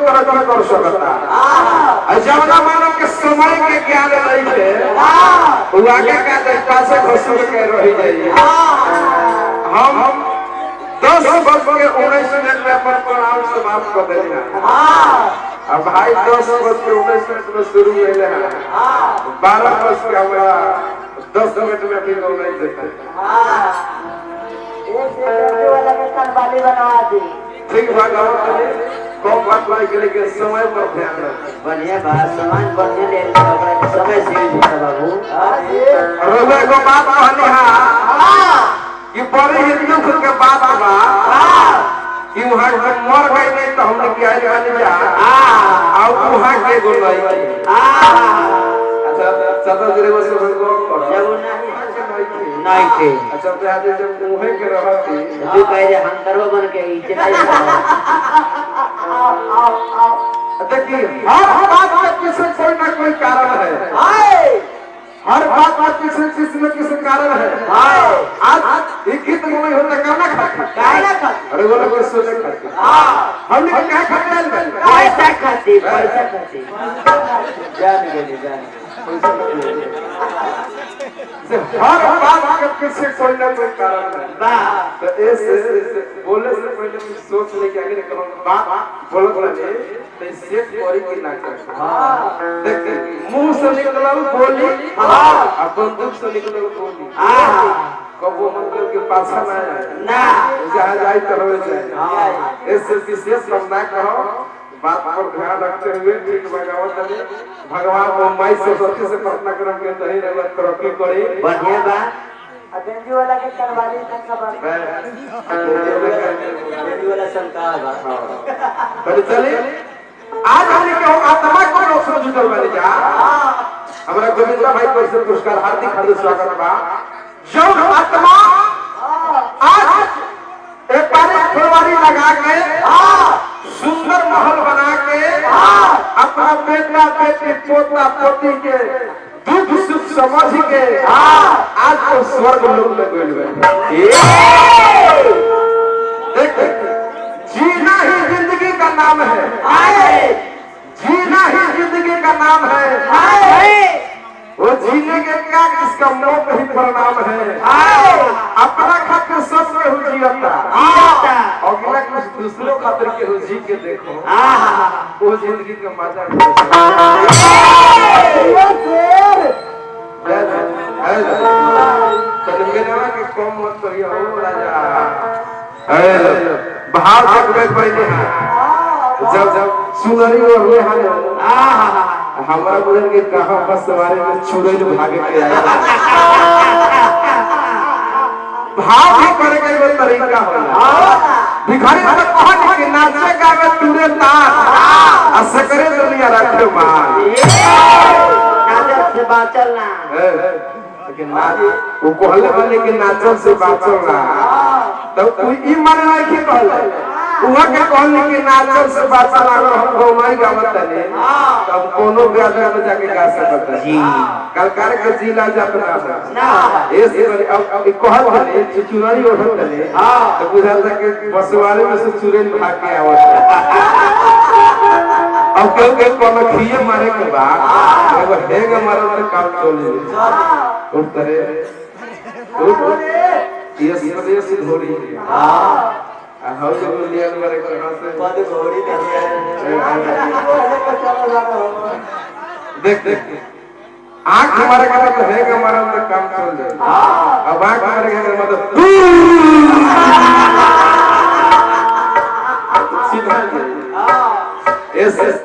तरक्की कर सकता जवना मानो के समय के ज्ञान नहीं थे वो आगे का देखा से घसुर के रह जाइए हम 10 वर्ष के 19 मिनट में अपन प्रणाम समाप्त कर देंगे अब भाई 10 वर्ष के 19 मिनट में शुरू हुए हैं 12 वर्ष के हमारा 10 मिनट में भी लोग नहीं देते वाला के कनवाली बनवा दी ठीक भगवान कौन बात नहीं के लिए समय पर ध्यान रख बढ़िया बात समाज बढ़िया ले समय से जीता बाबू रोवे को बात कहनी हां कि बड़ी दुख के बात बा कि वहां मर गए नहीं तो हमने क्या जाने जा और वहां के गो नहीं अच्छा सदा जरे बस को जब नहीं थे अच्छा तो आज जब मुहे के रहती जो कह रहे हम करवा बन के इतना देखिए हर बात में किसी कोई ना कोई कारण है हर बात में किसी न किसी कारण है आज एक ही तो नहीं होता गाना खा अरे वो लोग सोचे खाते हमने क्या खाते पैसा खाते जान हर बात के पीछे कोई ना कोई कारण है तो ऐसे बोलने से पहले कुछ सोच ले कि अगर हम बात बोलत रहे तो सेट करी कि ना कर देख मुंह से निकलल बोली अब बंदूक से निकलल बोली कब वो मतलब के पाछा ना जहां जाए तरह जाए ऐसे विशेष हम ना करो बात पर ध्यान रखते हुए ठीक भगवान को माई सरस्वती से प्रार्थना करम के दही रह तरक्की करे बढ़िया बात अगंजी वाला के करवाली तक का बात अगंजी वाला संकार बा तो चलिए आज हमने के आत्मा को लोग से जुटल वाले जा हमारा गोविंदा भाई को से पुरस्कार हार्दिक स्वागत बा जो आत्मा आज एक बारी फुलवारी लगा के सुंदर महल बना के अपना बेटा बेटी पोता पोती के दुख सुख समझ के आज तो स्वर्ग लोक में गए जीना ही जिंदगी का नाम है जीना ही जिंदगी का नाम है वो जीने के क्या इसका मौत ही परिणाम है अपना खातिर सब के हो जियता और बिना कुछ दूसरों खातिर के हो जी के देखो वो जिंदगी का मजा है के कम मत करिए हो राजा भाव से पहले जब सुनरी और हुए हमारा बुझल के कहां बस सवारी में छुड़े जो भागे के आए भाव भी करे के वो तरीका होला भिखारी से कहा कि नाचे गावे तूरे तार असकरे दुनिया रखे मां नाचल से बाचल ना लेकिन नाच वो कहले वाले के नाचल से बाचल ना तो कोई ई माने नहीं कि कहले उहा के कहले कि नाचल से बाचल अगर हम गौनाई गावत है तब कोनो ब्यादा में जाके गा सकता जी कलकार के जिला जात ना ऐसे अब कहल वाले चुचुरारी उठत है तो बुझाता कि बसवाले में से चुरेन भाग के आवत अब क्यों के कोनो खिए मारे के बाद एगो हेग मारल तो काम चले उस तरह ये प्रदेश घोड़ी हां जो लिया मारे कहां से पद घोड़ी देख आंख हमारे का तो हेग मारल तो काम चल जाए अब आंख